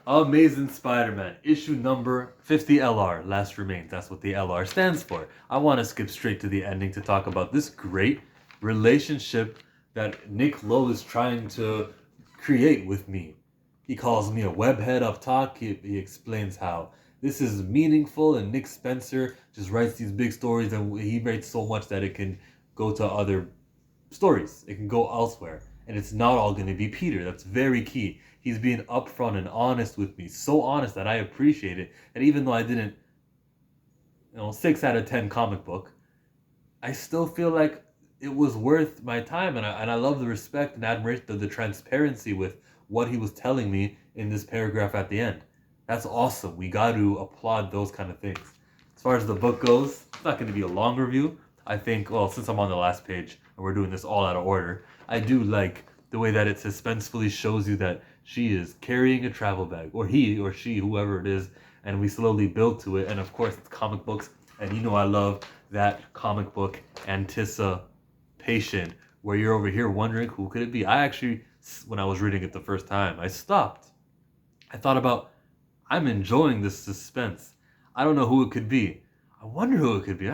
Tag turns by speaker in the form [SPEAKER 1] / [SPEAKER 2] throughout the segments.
[SPEAKER 1] Amazing Spider-Man, issue number 50 LR, Last Remains. That's what the LR stands for. I want to skip straight to the ending to talk about this great relationship that Nick Lowe is trying to create with me. He calls me a webhead up top. He explains how this is meaningful, and Nick Spencer just writes these big stories, and he writes so much that it can go to other stories. It can go elsewhere. And it's not all going to be Peter. That's very key. He's being upfront and honest with me. So honest that I appreciate it. And even though I didn't, 6 out of 10 comic book, I still feel like it was worth my time. And I love the respect and admiration, the transparency with what he was telling me in this paragraph at the end. That's awesome. We got to applaud those kind of things. As far as the book goes, it's not going to be a long review. I think, well, since I'm on the last page and we're doing this all out of order, I do like the way that it suspensefully shows you that she is carrying a travel bag, or he or she, whoever it is, and we slowly build to it. And of course, it's comic books, and I love that comic book anticipation where you're over here wondering who could it be. I actually, when I was reading it the first time, I stopped. I thought about, I'm enjoying this suspense. I don't know who it could be. I wonder who it could be.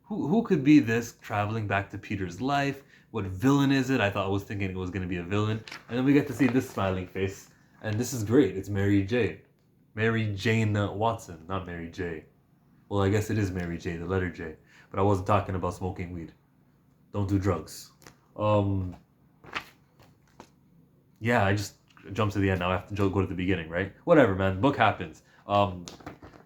[SPEAKER 1] Who could be this traveling back to Peter's life? What villain is it? I was thinking it was going to be a villain. And then we get to see this smiling face. And this is great. It's Mary J. Mary Jane Watson, not Mary J. Well, I guess it is Mary J, the letter J. But I wasn't talking about smoking weed. Don't do drugs. Yeah, I just jumped to the end. Now I have to go to the beginning, right? Whatever, man. The book happens.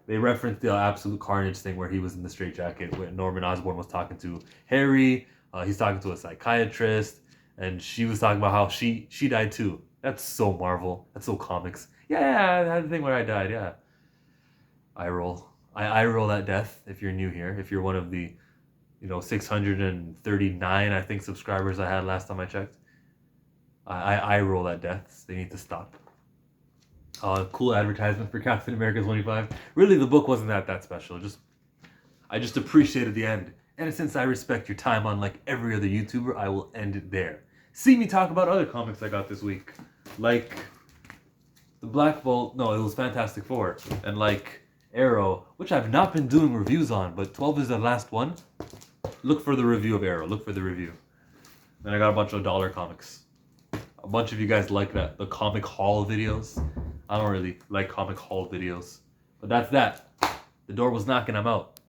[SPEAKER 1] They referenced the absolute carnage thing where he was in the straitjacket when Norman Osborn was talking to Harry. He's talking to a psychiatrist, and she was talking about how she died too. That's so Marvel. That's so comics. Yeah, I had the thing where I died. Yeah, I roll. I roll at death. If you're new here, if you're one of the, 639 I think subscribers I had last time I checked, I roll at deaths. They need to stop. Cool advertisement for Captain America 25. Really, the book wasn't that special. I just appreciated the end. And since I respect your time, unlike every other YouTuber, I will end it there. See me talk about other comics I got this week. Like the Black Bolt, no, it was Fantastic Four. And like Arrow, which I've not been doing reviews on, but 12 is the last one. Look for the review of Arrow. Look for the review. Then I got a bunch of dollar comics. A bunch of you guys like that, the comic haul videos. I don't really like comic haul videos. But that's that. The door was knocking, I'm out.